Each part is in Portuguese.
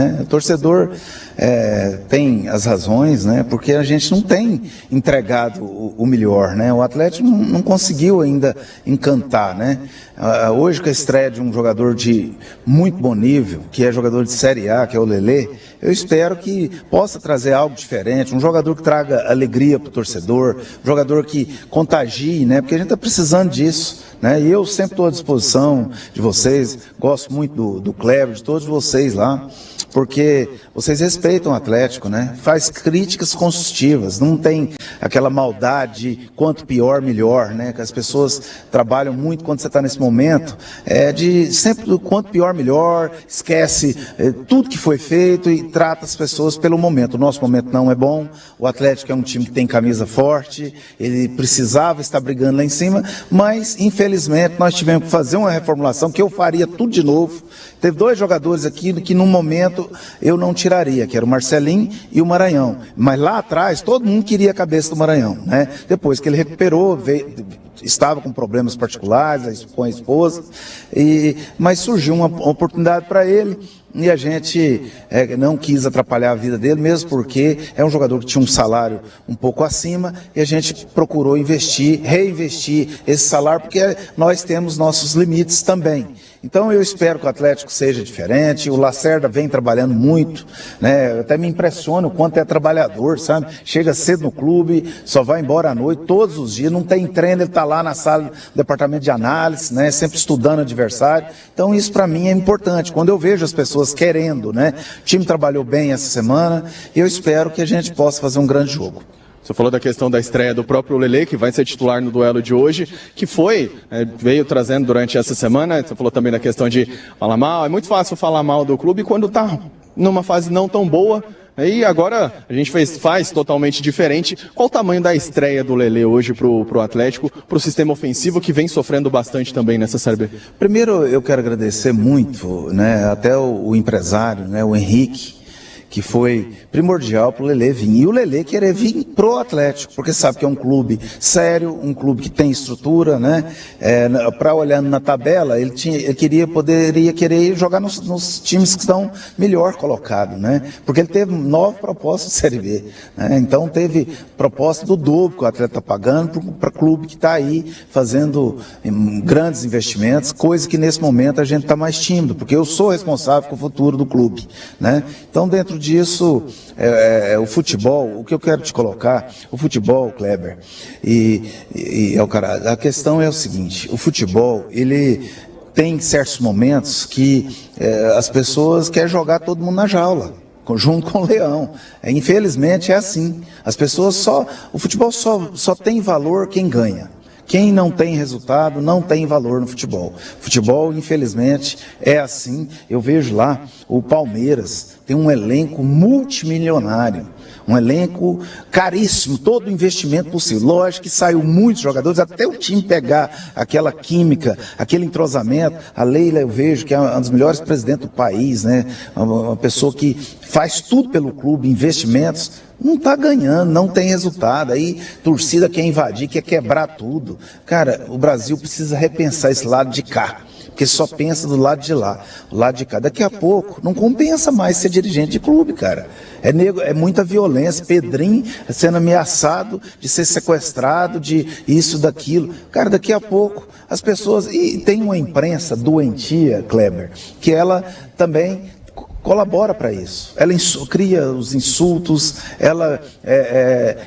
né? O torcedor tem as razões, né? Porque a gente não tem entregado o melhor, né? O Atlético não conseguiu ainda encantar, né? Hoje, com a estreia de um jogador de muito bom nível, que é jogador de Série A, que é o Lelê, eu espero que possa trazer algo diferente, um jogador que traga alegria para o torcedor, um jogador que contagie, né? Porque a gente está precisando disso, né? E eu sempre estou à disposição de vocês, gosto muito do Kleber, de todos vocês lá, porque vocês respeitam o Atlético, né? Faz críticas construtivas, não tem aquela maldade, quanto pior, melhor, né? Que as pessoas trabalham muito quando você está nesse momento, de sempre do quanto pior, melhor, esquece tudo que foi feito e trata as pessoas pelo momento. O nosso momento não é bom, o Atlético é um time que tem camisa forte, ele precisava estar brigando lá em cima, mas infelizmente nós tivemos que fazer uma reformulação que eu faria tudo de novo. Teve 2 jogadores aqui que num momento eu não tiraria, que era o Marcelinho e o Maranhão. Mas lá atrás todo mundo queria a cabeça do Maranhão, né? Depois que ele recuperou, estava com problemas particulares com a esposa, mas surgiu uma oportunidade para ele. E a gente não quis atrapalhar a vida dele, mesmo porque é um jogador que tinha um salário um pouco acima, e a gente procurou reinvestir esse salário, porque nós temos nossos limites também. Então eu espero que o Atlético seja diferente. O Lacerda vem trabalhando muito, né? Até me impressiona o quanto é trabalhador, sabe? Chega cedo no clube, só vai embora à noite, todos os dias, não tem treino, ele está lá na sala do departamento de análise, né? Sempre estudando o adversário. Então isso para mim é importante. Quando eu vejo as pessoas querendo, né? O time trabalhou bem essa semana, e eu espero que a gente possa fazer um grande jogo. Você falou da questão da estreia do próprio Lelê, que vai ser titular no duelo de hoje, que veio trazendo durante essa semana. Você falou também da questão de falar mal. É muito fácil falar mal do clube quando está numa fase não tão boa. E agora a gente faz totalmente diferente. Qual o tamanho da estreia do Lelê hoje pro Atlético, pro sistema ofensivo que vem sofrendo bastante também nessa Série B? Primeiro eu quero agradecer muito, né, até o empresário, né, o Henrique, que foi primordial para o Lelê vir. E o Lelê querer vir pro Atlético, porque sabe que é um clube sério, um clube que tem estrutura, né? Para olhando na tabela, ele poderia querer jogar nos times que estão melhor colocados, né? Porque ele teve 9 propostas de Série B, né? Então teve proposta do dobro que o Atlético está pagando para clube que está aí fazendo grandes investimentos, coisa que nesse momento a gente está mais tímido, porque eu sou responsável com o futuro do clube, né? Então dentro disso, o futebol, o que eu quero te colocar, o futebol, Kleber, a questão é o seguinte: o futebol, ele tem certos momentos que as pessoas querem jogar todo mundo na jaula, junto com o leão. Infelizmente é assim. As pessoas o futebol só tem valor quem ganha. Quem não tem resultado não tem valor no futebol. Futebol, infelizmente, é assim. Eu vejo lá o Palmeiras tem um elenco multimilionário, um elenco caríssimo, todo o investimento possível. Lógico que saiu muitos jogadores, até o time pegar aquela química, aquele entrosamento. A Leila, eu vejo que é uma das melhores presidentes do país, né? Uma pessoa que faz tudo pelo clube, investimentos. Não está ganhando, não tem resultado. Aí torcida quer invadir, quer quebrar tudo. Cara, o Brasil precisa repensar esse lado de cá, porque só pensa do lado de lá, o lado de cá. Daqui a pouco não compensa mais ser dirigente de clube, cara. É muita violência. Pedrinho sendo ameaçado de ser sequestrado, de isso, daquilo. Cara, daqui a pouco as pessoas... E tem uma imprensa doentia, Kleber, que ela também colabora para isso. Ela cria os insultos, ela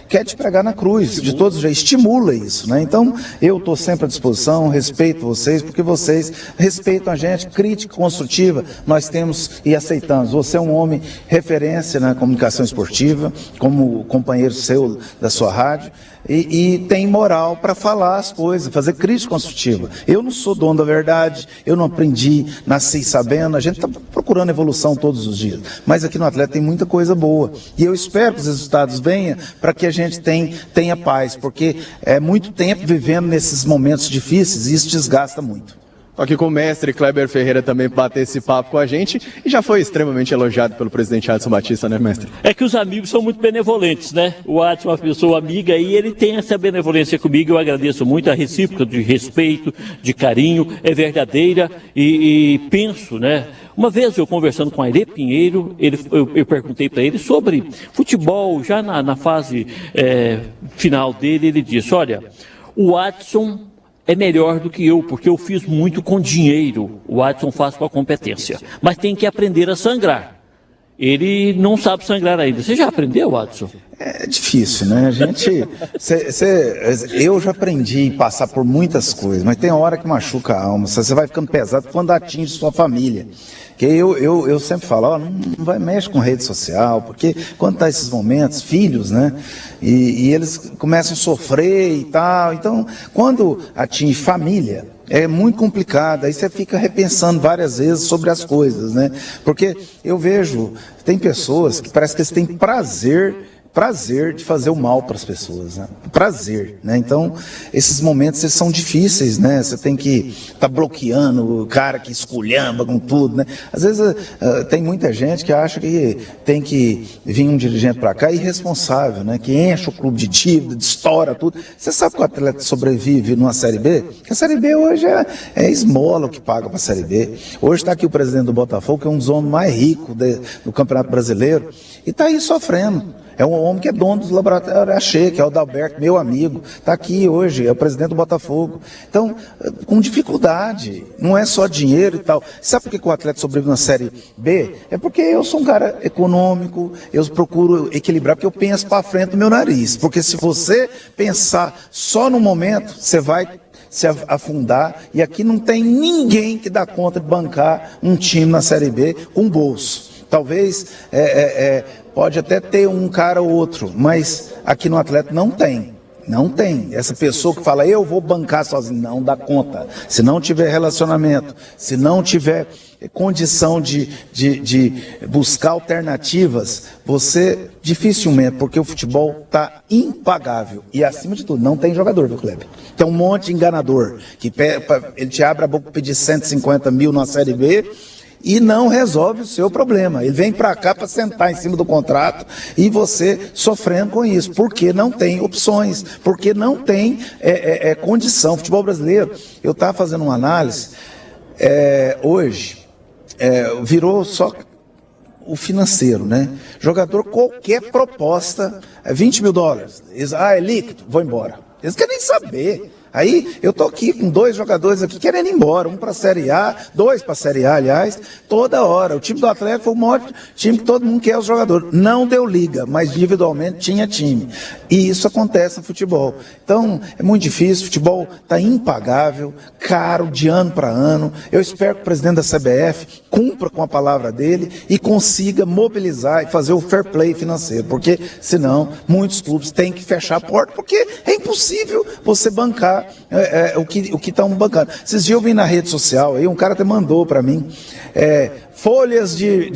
quer te pregar na cruz, de todos os jeitos, estimula isso, né? Então, eu estou sempre à disposição, respeito vocês, porque vocês respeitam a gente, crítica construtiva, nós temos e aceitamos. Você é um homem referência na comunicação esportiva, como companheiro seu da sua rádio, e tem moral para falar as coisas, fazer crítica construtiva. Eu não sou dono da verdade, eu não aprendi, nasci sabendo, a gente está procurando evolução todos os dias. Mas aqui no Atlético tem muita coisa boa. E eu espero que os resultados venham para que a gente tenha paz, porque é muito tempo vivendo nesses momentos difíceis e isso desgasta muito. Aqui com o mestre Kleber Ferreira também bater esse papo com a gente, e já foi extremamente elogiado pelo presidente Adson Batista, né, mestre? É que os amigos são muito benevolentes, né? O Adson é uma pessoa amiga e ele tem essa benevolência comigo. Eu agradeço muito a recíproca de respeito, de carinho, é verdadeira e penso, né? Uma vez eu conversando com Aire Pinheiro, eu perguntei para ele sobre futebol, já na fase final dele, ele disse, olha, o Adson é melhor do que eu, porque eu fiz muito com dinheiro, o Adson faz com a competência, mas tem que aprender a sangrar. Ele não sabe sangrar ainda. Você já aprendeu, Adson? É difícil, né? A gente. Eu já aprendi a passar por muitas coisas, mas tem hora que machuca a alma. Você vai ficando pesado quando atinge sua família. Que eu sempre falo, ó, não vai mexer com rede social, porque quando tá esses momentos, filhos, né? E eles começam a sofrer e tal. Então, quando atinge família, é muito complicado, aí você fica repensando várias vezes sobre as coisas, né? Porque eu vejo, tem pessoas que parece que eles têm prazer de fazer o mal para as pessoas, né? Prazer, né? Então, esses momentos eles são difíceis, né? Você tem que estar bloqueando o cara que esculhamba com tudo, né? Às vezes tem muita gente que acha que tem que vir um dirigente para cá irresponsável, né? Que enche o clube de dívida, estoura tudo. Você sabe que o atleta sobrevive numa Série B? Que a Série B hoje é esmola o que paga para a Série B. Hoje está aqui o presidente do Botafogo, que é um dos homens mais ricos do Campeonato Brasileiro, e está aí sofrendo. É um homem que é dono dos laboratórios Axê, que é o Dalberto, meu amigo, está aqui hoje, é o presidente do Botafogo. Então, com dificuldade, não é só dinheiro e tal. Sabe por que o atleta sobrevive na Série B? É porque eu sou um cara econômico, eu procuro equilibrar, porque eu penso para frente do meu nariz. Porque se você pensar só no momento, você vai se afundar, e aqui não tem ninguém que dá conta de bancar um time na Série B com bolso. Talvez pode até ter um cara ou outro, mas aqui no Atlético não tem. Não tem. Essa pessoa que fala, eu vou bancar sozinho, não dá conta. Se não tiver relacionamento, se não tiver condição de buscar alternativas, você dificilmente, porque o futebol está impagável. E acima de tudo, não tem jogador, viu, Kleber? Tem um monte de enganador, que ele te abre a boca para pedir 150 mil na Série B, e não resolve o seu problema. Ele vem para cá para sentar em cima do contrato e você sofrendo com isso, porque não tem opções, porque não tem condição. Futebol brasileiro, eu estava fazendo uma análise, hoje virou só o financeiro, né? Jogador, qualquer proposta, $20 mil. Eles, é líquido, vou embora. Eles querem nem saber. Aí eu tô aqui com 2 jogadores aqui querendo ir embora, um para a Série A, 2 para a Série A, aliás, toda hora. O time do Atlético foi o maior time que todo mundo quer os jogadores. Não deu liga, mas individualmente tinha time. E isso acontece no futebol. Então, é muito difícil, o futebol está impagável, caro, de ano para ano. Eu espero que o presidente da CBF cumpra com a palavra dele e consiga mobilizar e fazer o fair play financeiro, porque senão muitos clubes têm que fechar a porta, porque é impossível você bancar o que estão bancando. Esses dias eu vi na rede social, aí um cara até mandou para mim, folhas de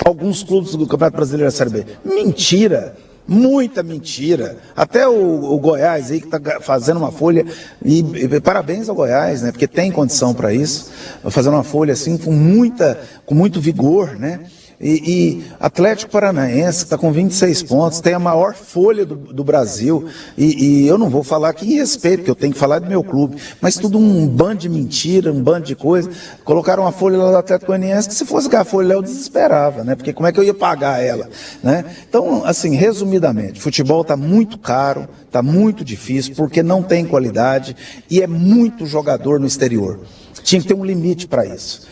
alguns clubes do Campeonato Brasileiro da Série B. Mentira! Muita mentira. Até o Goiás aí que está fazendo uma folha, e parabéns ao Goiás, né? Porque tem condição para isso, fazendo uma folha assim com muito vigor, né? E Atlético Paranaense está com 26 pontos, tem a maior folha do Brasil, e eu não vou falar aqui em respeito, porque eu tenho que falar do meu clube, mas tudo um bando de mentira, um bando de coisa. Colocaram uma folha lá do Atlético Goianiense, que se fosse ganhar a folha eu desesperava, né? Porque como é que eu ia pagar ela, né? Então, assim, resumidamente, futebol está muito caro, está muito difícil, porque não tem qualidade e é muito jogador no exterior. Tinha que ter um limite para isso.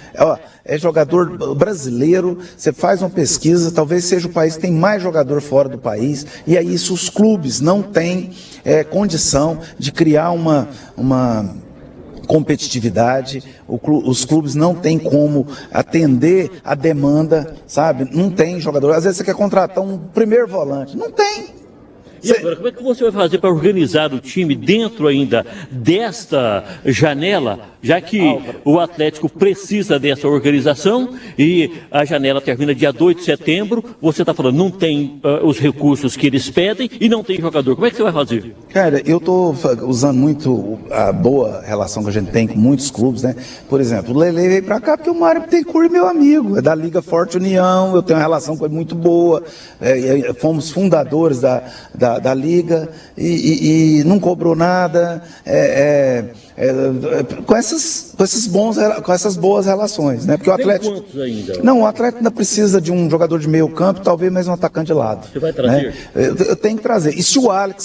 É jogador brasileiro, você faz uma pesquisa, talvez seja o país que tem mais jogador fora do país, e aí isso os clubes não têm condição de criar uma competitividade, os clubes não têm como atender a demanda, sabe? Não tem jogador. Às vezes você quer contratar um primeiro volante, não tem. E agora, como é que você vai fazer para organizar o time dentro ainda desta janela, já que o Atlético precisa dessa organização e a janela termina dia 2 de setembro, você está falando, não tem os recursos que eles pedem e não tem jogador. Como é que você vai fazer? Cara, eu estou usando muito a boa relação que a gente tem com muitos clubes, né? Por exemplo, o Lele veio para cá porque o Mário Bittencourt é meu amigo, é da Liga Forte União, eu tenho uma relação com ele muito boa, fomos fundadores da da Liga e não cobrou nada, com essas boas relações, né? Porque o Atlético... Tem quantos ainda? Não, o Atlético ainda precisa de um jogador de meio campo, talvez mais um atacante de lado. Você vai trazer? Né? Eu tenho que trazer. E se o Alex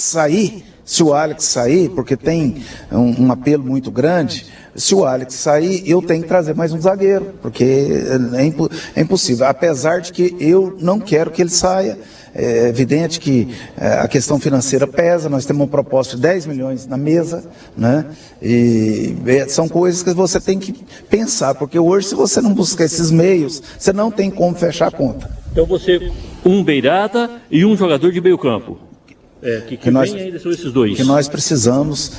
sair, porque tem um apelo muito grande, se o Alex sair, eu tenho que trazer mais um zagueiro, porque é impossível. Apesar de que eu não quero que ele saia, é evidente que a questão financeira pesa, nós temos uma proposta de 10 milhões na mesa, né? E são coisas que você tem que pensar, porque hoje, se você não buscar esses meios, você não tem como fechar a conta. Então você, um beirada e um jogador de meio campo. Que nós, vem ainda são esses dois. Que nós precisamos,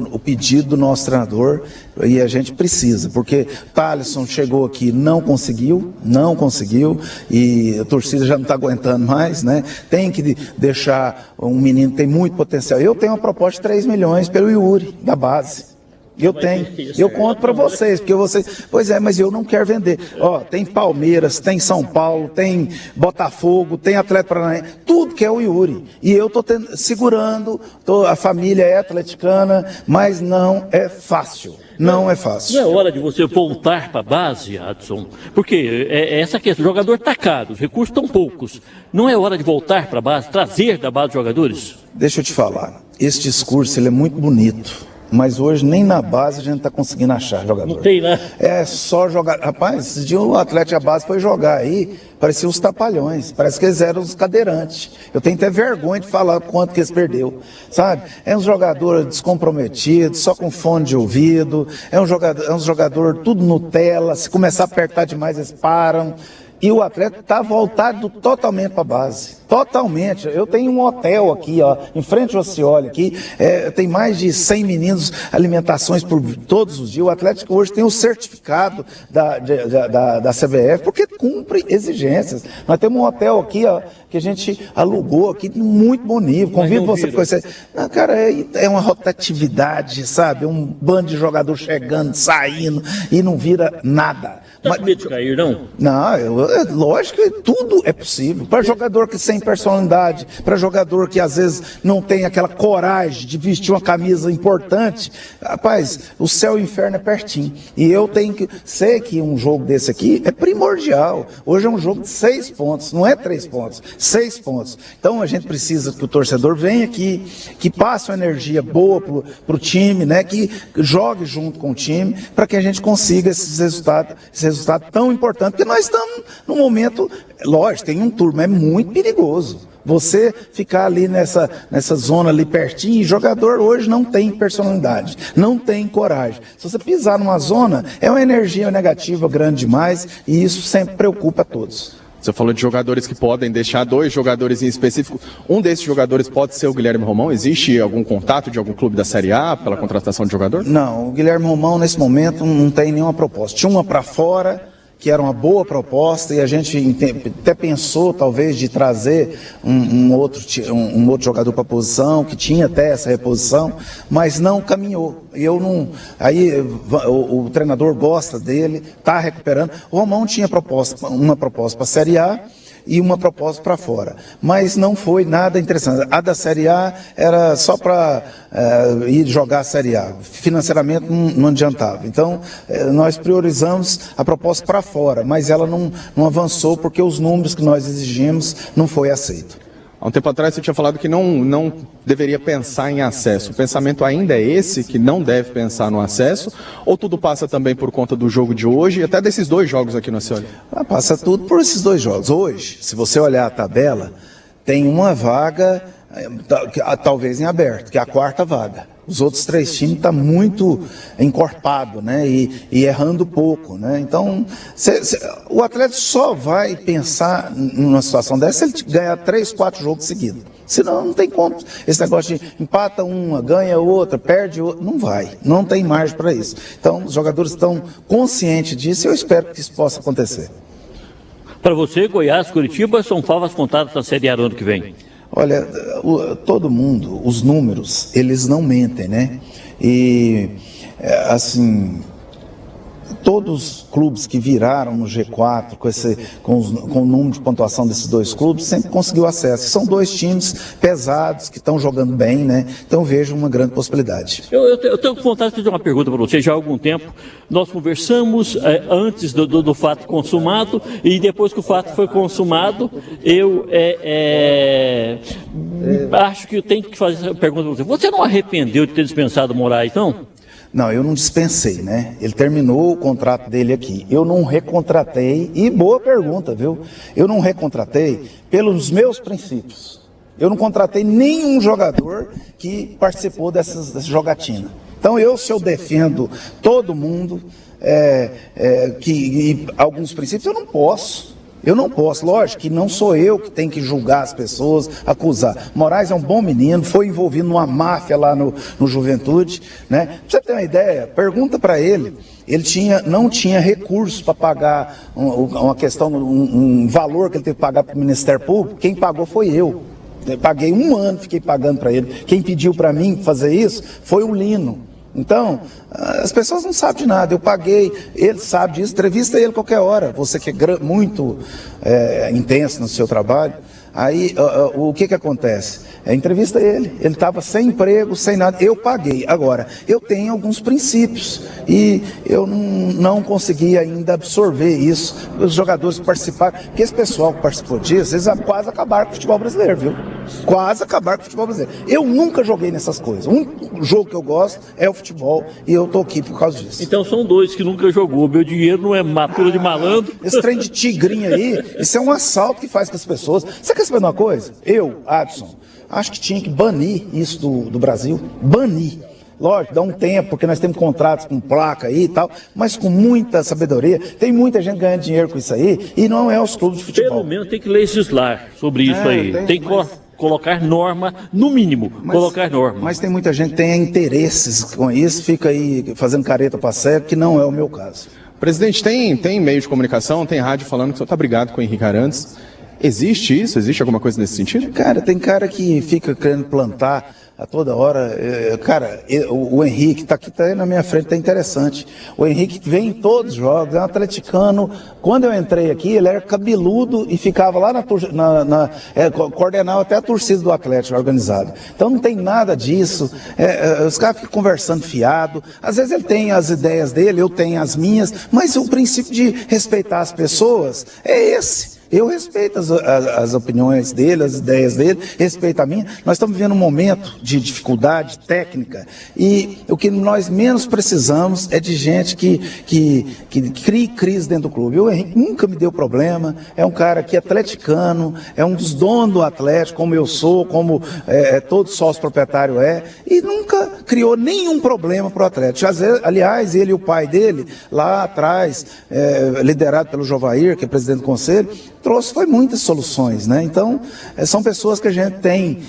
o pedido do nosso treinador, e a gente precisa, porque Thalisson chegou aqui, não conseguiu, e a torcida já não está aguentando mais, né? Tem que deixar um menino que tem muito potencial. Eu tenho uma proposta de 3 milhões pelo Yuri, da base. Eu conto para vocês, porque pois é, mas eu não quero vender. Ó, tem Palmeiras, tem São Paulo, tem Botafogo, tem Atlético Paranaense, tudo que é o Yuri. E eu estou segurando, a família é atleticana, mas não é fácil. Não é fácil. Não é hora de você voltar para a base, Adson? Porque essa questão, o jogador está caro, os recursos estão poucos. Não é hora de voltar para a base, trazer da base jogadores? Deixa eu te falar, esse discurso ele é muito bonito. Mas hoje nem na base a gente está conseguindo achar jogador. Não tem, né? É só jogar. Rapaz, esse dia o Atlético da base foi jogar aí, parecia os trapalhões, parece que eles eram os cadeirantes. Eu tenho até vergonha de falar quanto que eles perdeu, sabe? É um jogador descomprometido, só com fone de ouvido, é um jogador tudo Nutella, se começar a apertar demais eles param. E o atleta está voltado totalmente para a base. Totalmente. Eu tenho um hotel aqui, ó, em frente ao Cioli, aqui, tem mais de 100 meninos, alimentações por todos os dias. O Atlético hoje tem o certificado da CBF, porque cumpre exigências. Nós temos um hotel aqui, ó, que a gente alugou aqui, muito bom nível. Convido você para conhecer. Não, cara, é uma rotatividade, sabe? Um bando de jogador chegando, saindo, e não vira nada. Tá com medo de cair, não? Não, lógico que tudo é possível. Para jogador que sem personalidade, para jogador que às vezes não tem aquela coragem de vestir uma camisa importante, rapaz, o céu e o inferno é pertinho. E eu sei que um jogo desse aqui é primordial. Hoje é um jogo de 6 pontos, não é 3 pontos, 6 pontos. Então a gente precisa que o torcedor venha aqui, que passe uma energia boa para o time, né? Que jogue junto com o time, para que a gente consiga esse resultado tão importante, porque nós estamos num momento, lógico, tem um turno, é muito perigoso. Você ficar ali nessa zona ali pertinho, jogador hoje não tem personalidade, não tem coragem. Se você pisar numa zona, é uma energia negativa grande demais e isso sempre preocupa a todos. Você falou de jogadores que podem deixar 2 jogadores em específico. Um desses jogadores pode ser o Guilherme Romão? Existe algum contato de algum clube da Série A pela contratação de jogador? Não, o Guilherme Romão nesse momento não tem nenhuma proposta. Tinha uma para fora, que era uma boa proposta, e a gente até pensou talvez de trazer um outro jogador para a posição, que tinha até essa reposição, mas não caminhou. Aí o treinador gosta dele, está recuperando. O Romão tinha uma proposta para a Série A e uma proposta para fora, mas não foi nada interessante. A da Série A era só para ir jogar a Série A, financeiramente não adiantava. Então nós priorizamos a proposta para fora, mas ela não avançou porque os números que nós exigimos não foi aceito. Há um tempo atrás você tinha falado que não deveria pensar em acesso. O pensamento ainda é esse, que não deve pensar no acesso? Ou tudo passa também por conta do jogo de hoje e até desses 2 jogos aqui no Cioli? Passa tudo por esses 2 jogos. Hoje, se você olhar a tabela, tem uma vaga, talvez em aberto, que é a 4ª vaga. Os outros 3 times estão muito encorpados, né? E errando pouco, né? Então, o atleta só vai pensar numa situação dessa se ele ganhar 3, 4 jogos seguidos. Senão não tem como. Esse negócio de empata uma, ganha outra, perde outra, não vai. Não tem margem para isso. Então, os jogadores estão conscientes disso e eu espero que isso possa acontecer. Para você, Goiás, Curitiba, são favas contadas na Série A no ano que vem? Olha, todo mundo, os números, eles não mentem, né? E, assim, todos os clubes que viraram no G4, com o número de pontuação desses dois clubes, sempre conseguiu acesso. São dois times pesados, que estão jogando bem, né? Então vejo uma grande possibilidade. Eu tenho vontade de fazer uma pergunta para você já há algum tempo. Nós conversamos antes do fato consumado, e depois que o fato foi consumado, eu acho que eu tenho que fazer essa pergunta para você. Você não arrependeu de ter dispensado o Moraes, não? Não, eu não dispensei, né? Ele terminou o contrato dele aqui. Eu não recontratei, e boa pergunta, viu? Eu não recontratei pelos meus princípios. Eu não contratei nenhum jogador que participou dessa jogatina. Então, se eu defendo todo mundo, alguns princípios, eu não posso. Eu não posso, lógico que não sou eu que tenho que julgar as pessoas, acusar. Moraes é um bom menino, foi envolvido numa máfia lá no Juventude, né? Pra você ter uma ideia, pergunta para ele, não tinha recurso para pagar uma questão, um valor que ele teve que pagar para o Ministério Público, quem pagou foi eu. Eu paguei 1 ano, fiquei pagando para ele. Quem pediu para mim fazer isso foi o Lino. Então, as pessoas não sabem de nada, eu paguei, ele sabe disso, entrevista ele qualquer hora, você que é muito intenso no seu trabalho. Aí, o que acontece? Entrevista ele estava sem emprego, sem nada, eu paguei. Agora, eu tenho alguns princípios e eu não consegui ainda absorver isso. Os jogadores que participaram, porque esse pessoal que participou disso, eles quase acabaram com o futebol brasileiro, viu? Quase acabaram com o futebol brasileiro. Eu nunca joguei nessas coisas. O único jogo que eu gosto é o futebol e eu tô aqui por causa disso. Então são dois que nunca jogou. Meu dinheiro não é matura de malandro. Esse trem de tigrinho aí, isso é um assalto que faz com as pessoas. Você quer saber uma coisa? Eu, Adson, acho que tinha que banir isso do Brasil. Banir. Lógico, dá um tempo, porque nós temos contratos com placa aí e tal, mas com muita sabedoria. Tem muita gente ganhando dinheiro com isso aí e não é os clubes de futebol. Pelo menos tem que legislar sobre isso aí. Tem que colocar norma, no mínimo, colocar norma. Mas tem muita gente que tem interesses com isso, fica aí fazendo careta para cego, que não é o meu caso. Presidente, tem meio de comunicação, tem rádio falando que o senhor está brigado com o Henrique Arantes. Existe isso? Existe alguma coisa nesse sentido? Cara, tem cara que fica querendo plantar a toda hora. Cara, o Henrique está aqui, tá na minha frente, está interessante. O Henrique vem em todos os jogos, é um atleticano. Quando eu entrei aqui, ele era cabeludo e ficava lá coordenava até a torcida do Atlético organizado. Então não tem nada disso. Os caras ficam conversando fiado. Às vezes ele tem as ideias dele, eu tenho as minhas, mas o princípio de respeitar as pessoas é esse. Eu respeito as opiniões dele, as ideias dele, respeito a minha. Nós estamos vivendo um momento de dificuldade técnica e o que nós menos precisamos é de gente que crie crise dentro do clube. O Henrique nunca me deu problema, é um cara que é atleticano, é um dos donos do Atlético, como eu sou, como todo sócio proprietário e nunca criou nenhum problema para o Atlético. Aliás, ele e o pai dele, lá atrás, liderado pelo Jovair, que é presidente do conselho, foi muitas soluções, né? Então, são pessoas que a gente tem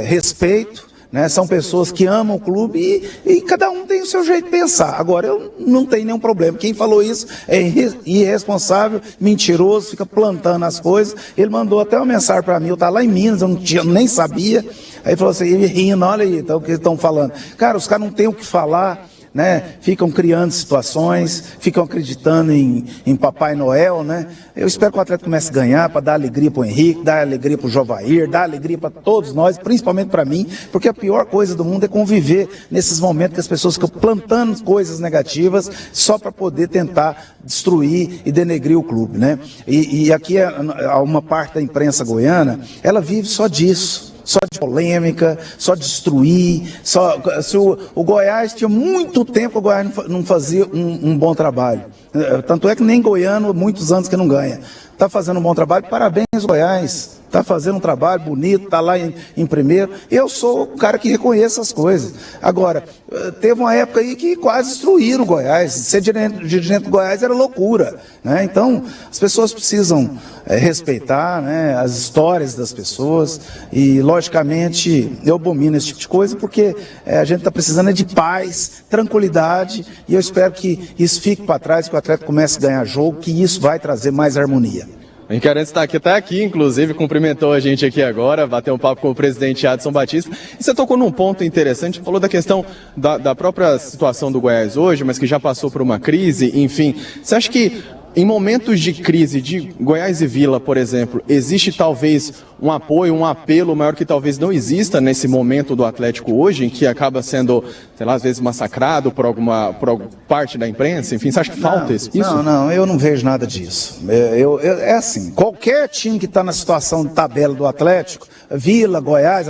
respeito, né? São pessoas que amam o clube e cada um tem o seu jeito de pensar. Agora, eu não tenho nenhum problema. Quem falou isso é irresponsável, mentiroso, fica plantando as coisas. Ele mandou até uma mensagem para mim, eu estava lá em Minas, eu nem sabia. Aí falou assim, ele rindo, olha aí, então, o que eles estão falando. Cara, os caras não têm o que falar. Né? Ficam criando situações, ficam acreditando em Papai Noel, né? Eu espero que o Atlético comece a ganhar para dar alegria para o Henrique, dar alegria para o Jovair, dar alegria para todos nós, principalmente para mim, porque a pior coisa do mundo é conviver nesses momentos que as pessoas ficam plantando coisas negativas só para poder tentar destruir e denegrir o clube, né? E aqui uma parte da imprensa goiana, ela vive só disso. Só de polêmica, só destruir, se o Goiás tinha muito tempo, o Goiás não fazia um bom trabalho. Tanto é que nem goiano, muitos anos que não ganha. Está fazendo um bom trabalho, parabéns Goiás. Está fazendo um trabalho bonito, está lá em primeiro. Eu sou o cara que reconhece as coisas. Agora, teve uma época aí que quase destruíram o Goiás. Ser dirigente do Goiás era loucura, né? Então, as pessoas precisam respeitar, né, as histórias das pessoas e, logicamente, eu abomino esse tipo de coisa porque a gente está precisando de paz, tranquilidade e eu espero que isso fique para trás, que o Atlético comece a ganhar jogo, que isso vai trazer mais harmonia. O Henrique Arantes está aqui, inclusive, cumprimentou a gente aqui agora, bateu um papo com o presidente Adson Batista. E você tocou num ponto interessante, falou da questão da própria situação do Goiás hoje, mas que já passou por uma crise, enfim. Você acha que em momentos de crise de Goiás e Vila, por exemplo, existe talvez um apoio, um apelo maior que talvez não exista nesse momento do Atlético hoje, em que acaba sendo, sei lá, às vezes massacrado por alguma parte da imprensa? Enfim, você acha que falta isso? Não, eu não vejo nada disso. É assim, qualquer time que está na situação de tabela do Atlético, Vila, Goiás,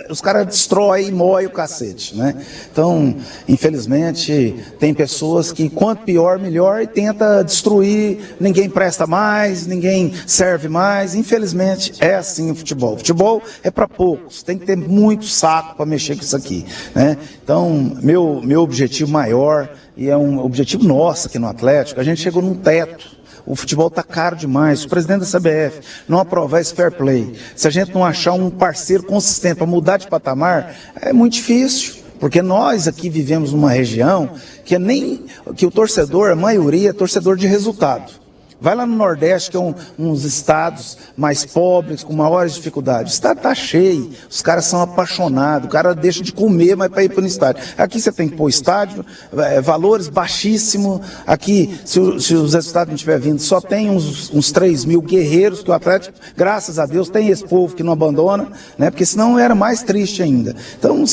os caras destroem e moem o cacete, né? Então, infelizmente, tem pessoas que quanto pior, melhor, e tenta destruir, ninguém presta mais, ninguém serve mais. Infelizmente, é assim o futebol. O futebol é para poucos, tem que ter muito saco para mexer com isso aqui, né? Então, meu objetivo maior, e é um objetivo nosso aqui no Atlético, a gente chegou num teto. O futebol está caro demais. Se o presidente da CBF não aprovar esse fair play, se a gente não achar um parceiro consistente para mudar de patamar, é muito difícil. Porque nós aqui vivemos numa região que o torcedor, a maioria, é torcedor de resultado. Vai lá no Nordeste, que é uns estados mais pobres, com maiores dificuldades. O estado está cheio, os caras são apaixonados, o cara deixa de comer, mas para ir para o estádio. Aqui você tem que pôr estádio, valores baixíssimos. Aqui, se os resultados não estiverem vindo, só tem uns 3 mil guerreiros, que o Atlético, graças a Deus, tem esse povo que não abandona, né? Porque senão era mais triste ainda. Então,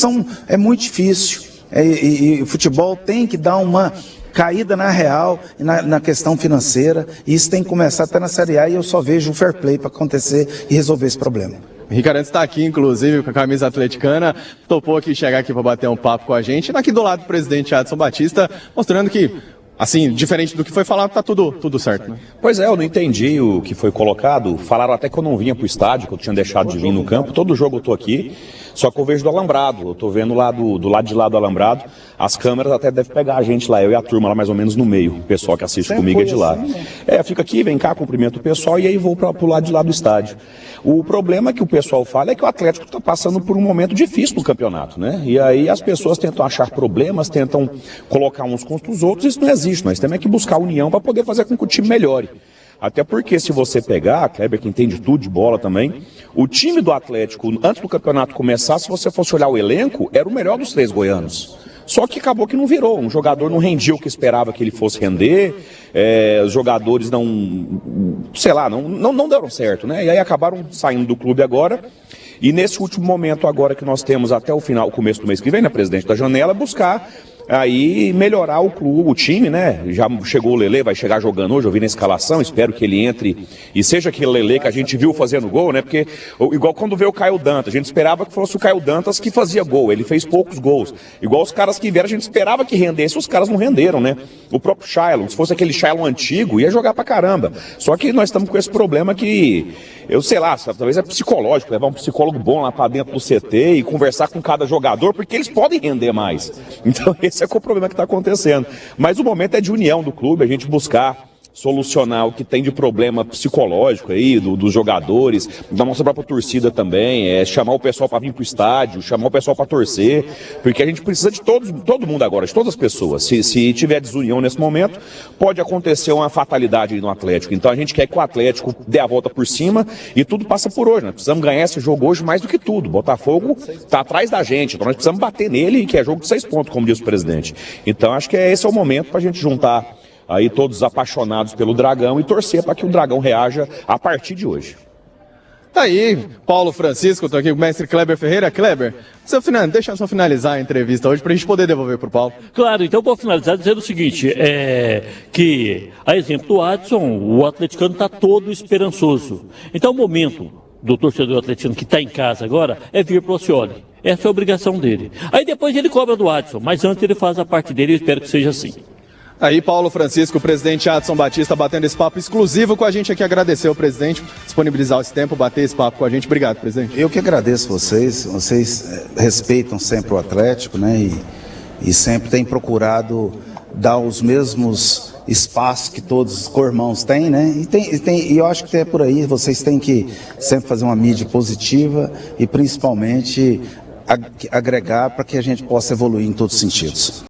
é muito difícil. E o futebol tem que dar uma caída na real, na questão financeira, e isso tem que começar até na Série A, e eu só vejo o fair play para acontecer e resolver esse problema. O Henrique Arantes está aqui, inclusive, com a camisa atleticana, topou aqui chegar aqui para bater um papo com a gente, e aqui do lado do presidente Adson Batista, mostrando que, assim, diferente do que foi falado, tá tudo certo, né? Pois é, eu não entendi o que foi colocado, falaram até que eu não vinha pro estádio, que eu tinha deixado de vir no campo, todo jogo eu tô aqui, só que eu vejo do Alambrado, eu tô vendo lá do lado de lá do Alambrado, as câmeras até devem pegar a gente lá, eu e a turma lá mais ou menos no meio, o pessoal que assiste comigo é de lá. Fica aqui, vem cá, cumprimento o pessoal e aí vou pro lado de lá do estádio. O problema que o pessoal fala é que o Atlético está passando por um momento difícil no campeonato, né? E aí as pessoas tentam achar problemas, tentam colocar uns contra os outros, isso não existe, nós temos que buscar união para poder fazer com que o time melhore. Até porque se você pegar, Kleber, que entende tudo de bola também, o time do Atlético, antes do campeonato começar, se você fosse olhar o elenco, era o melhor dos 3 goianos. Só que acabou que não virou, um jogador não rendia o que esperava que ele fosse render, os jogadores não deram certo, né? E aí acabaram saindo do clube agora, e nesse último momento agora que nós temos até o começo do mês que vem, né, presidente da janela, buscar aí melhorar o clube, o time, né? Já chegou o Lelê, vai chegar jogando hoje, eu vi na escalação, espero que ele entre e seja aquele Lelê que a gente viu fazendo gol, né? Porque, igual quando veio o Caio Dantas, a gente esperava que fosse o Caio Dantas que fazia gol, ele fez poucos gols. Igual os caras que vieram, a gente esperava que rendesse, os caras não renderam, né? O próprio Shailon, se fosse aquele Shailon antigo, ia jogar pra caramba. Só que nós estamos com esse problema que, eu sei lá, talvez é psicológico, levar um psicólogo bom lá pra dentro do CT e conversar com cada jogador, porque eles podem render mais. Então, esse é o problema que está acontecendo. Mas o momento é de união do clube, a gente buscar solucionar o que tem de problema psicológico aí, dos jogadores, da nossa própria torcida também, chamar o pessoal para vir para o estádio, chamar o pessoal para torcer, porque a gente precisa de todo mundo agora, de todas as pessoas. Se tiver desunião nesse momento, pode acontecer uma fatalidade no Atlético. Então a gente quer que o Atlético dê a volta por cima e tudo passa por hoje. Nós precisamos ganhar esse jogo hoje mais do que tudo. Botafogo está atrás da gente, então nós precisamos bater nele, que é jogo de 6 pontos, como diz o presidente. Então acho que esse é o momento para a gente juntar aí todos apaixonados pelo Dragão e torcer para que o Dragão reaja a partir de hoje. Tá aí, Paulo Francisco, estou aqui com o mestre Kleber Ferreira. Kleber, deixa eu só finalizar a entrevista hoje para a gente poder devolver para o Paulo. Claro, então vou finalizar dizendo o seguinte, que, a exemplo do Adson, o atleticano está todo esperançoso. Então o momento do torcedor atleticano que está em casa agora é vir para o Ossioli. Essa é a obrigação dele. Aí depois ele cobra do Adson, mas antes ele faz a parte dele e eu espero que seja assim. Aí, Paulo Francisco, o presidente Adson Batista, batendo esse papo exclusivo com a gente aqui. Agradecer ao presidente disponibilizar esse tempo, bater esse papo com a gente. Obrigado, presidente. Eu que agradeço vocês respeitam sempre o Atlético, né? E sempre têm procurado dar os mesmos espaços que todos os co-irmãos têm, né? E eu acho que é por aí, vocês têm que sempre fazer uma mídia positiva e principalmente agregar para que a gente possa evoluir em todos os sentidos.